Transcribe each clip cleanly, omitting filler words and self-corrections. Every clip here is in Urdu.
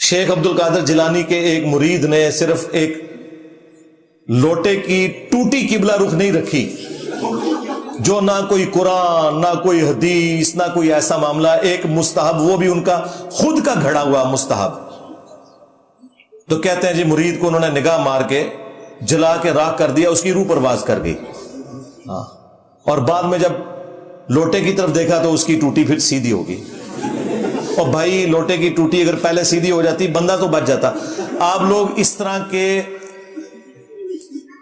شیخ عبد القادر جیلانی کے ایک مرید نے صرف ایک لوٹے کی ٹوٹی قبلہ رخ نہیں رکھی، جو نہ کوئی قرآن نہ کوئی حدیث نہ کوئی ایسا معاملہ، ایک مستحب، وہ بھی ان کا خود کا گھڑا ہوا مستحب۔ تو کہتے ہیں جی مرید کو انہوں نے نگاہ مار کے جلا کے راکھ کر دیا، اس کی روح پرواز کر گئی، اور بعد میں جب لوٹے کی طرف دیکھا تو اس کی ٹوٹی پھر سیدھی ہوگی۔ اور بھائی لوٹے کی ٹوٹی اگر پہلے سیدھی ہو جاتی بندہ تو بچ جاتا۔ آپ لوگ اس طرح کے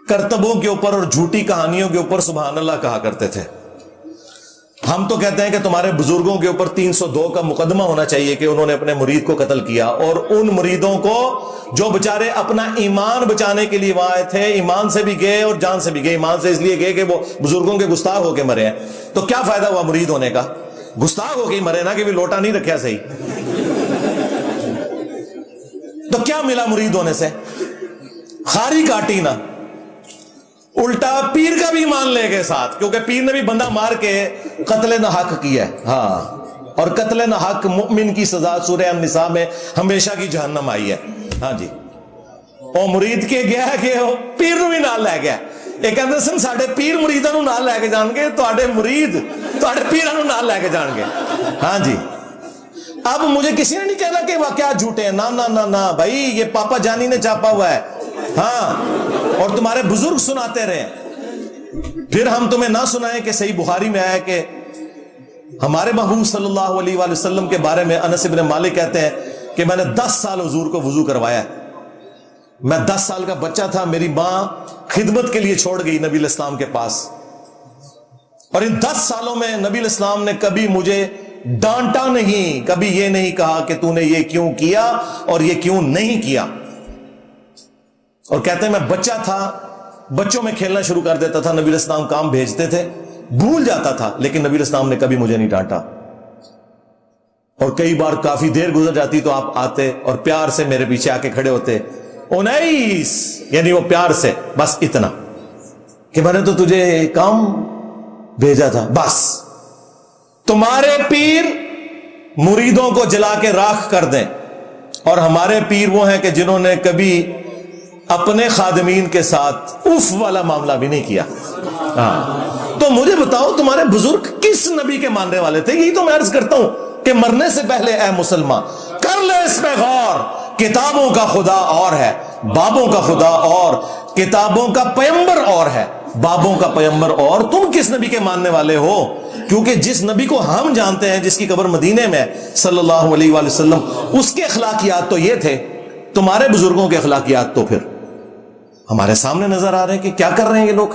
کرتبوں کے اوپر اور جھوٹی کہانیوں کے اوپر سبحان اللہ کہا کرتے تھے۔ ہم تو کہتے ہیں کہ تمہارے بزرگوں کے اوپر 302 کا مقدمہ ہونا چاہیے کہ انہوں نے اپنے مرید کو قتل کیا، اور ان مریدوں کو جو بچارے اپنا ایمان بچانے کے لیے وہاں آئے تھے، ایمان سے بھی گئے اور جان سے بھی گئے۔ ایمان سے اس لیے گئے کہ وہ بزرگوں کے گستاخ ہو کے مرے ہیں، تو کیا فائدہ ہوا مرید ہونے کا؟ گستاخ ہو کے ہی مرے نا، کہ بھی لوٹا نہیں رکھا صحیح، تو کیا ملا مرید ہونے سے؟ خاری کاٹی نا، الٹا پیر کا بھی ایمان لے گئے ساتھ، کیونکہ پیر نے بھی بندہ مار کے قتل نہ حق کیا ہے۔ ہاں، اور قتل نہ حق مومن کی سزا سورہ النساء میں ہمیشہ کی جہنم آئی ہے۔ ہاں جی، او مرید کے گیا کہ پیر نو بھی نال لے گیا۔ یہ کہتے سن ساڈے پیر مریداں نو نال لے کے جان گے، تواڈے مرید تواڈے پیراں نو نال لے کے جان گے۔ ہاں جی، اب مجھے کسی نے نہیں کہنا کہ واقعات جھوٹے ہیں، نہ نہ نہ نہ بھائی، یہ پاپا جانی نے چھاپا ہوا ہے، ہاں، اور تمہارے بزرگ سناتے رہے۔ پھر ہم تمہیں نہ سنائیں کہ صحیح بخاری میں آیا کہ ہمارے محبوب صلی اللہ علیہ وآلہ وسلم کے بارے میں انس بن مالک کہتے ہیں کہ میں نے 10 سال حضور کو وضو کروایا ہے۔ میں 10 سال کا بچہ تھا، میری ماں خدمت کے لیے چھوڑ گئی نبی علیہ السلام کے پاس، اور ان 10 سالوں میں نبی علیہ السلام نے کبھی مجھے ڈانٹا نہیں، کبھی یہ نہیں کہا کہ تو نے یہ کیوں کیا اور یہ کیوں نہیں کیا۔ اور کہتے ہیں میں بچہ تھا، بچوں میں کھیلنا شروع کر دیتا تھا، نبی علیہ السلام کام بھیجتے تھے، بھول جاتا تھا، لیکن نبی علیہ السلام نے کبھی مجھے نہیں ڈانٹا۔ اور کئی بار کافی دیر گزر جاتی تو آپ آتے اور پیار سے میرے پیچھے آ کے کھڑے ہوتے، انیس، یعنی وہ پیار سے بس اتنا کہ میں نے تو تجھے کام بھیجا تھا بس۔ تمہارے پیر مریدوں کو جلا کے راکھ کر دیں، اور ہمارے پیر وہ ہیں کہ جنہوں نے کبھی اپنے خادمین کے ساتھ اف والا معاملہ بھی نہیں کیا۔ ہاں، تو مجھے بتاؤ تمہارے بزرگ کس نبی کے ماننے والے تھے؟ یہی تو میں عرض کرتا ہوں کہ مرنے سے پہلے اے مسلمان کر لے اس میں غور، کتابوں کا خدا اور ہے، بابوں کا خدا اور، کتابوں کا پیمبر اور ہے، بابوں کا پیمبر اور، تم کس نبی کے ماننے والے ہو؟ کیونکہ جس نبی کو ہم جانتے ہیں، جس کی قبر مدینے میں صلی اللہ علیہ وآلہ وسلم، اس کے اخلاقیات تو یہ تھے، تمہارے بزرگوں کے اخلاقیات تو پھر ہمارے سامنے نظر آ رہے ہیں کہ کیا کر رہے ہیں یہ لوگ۔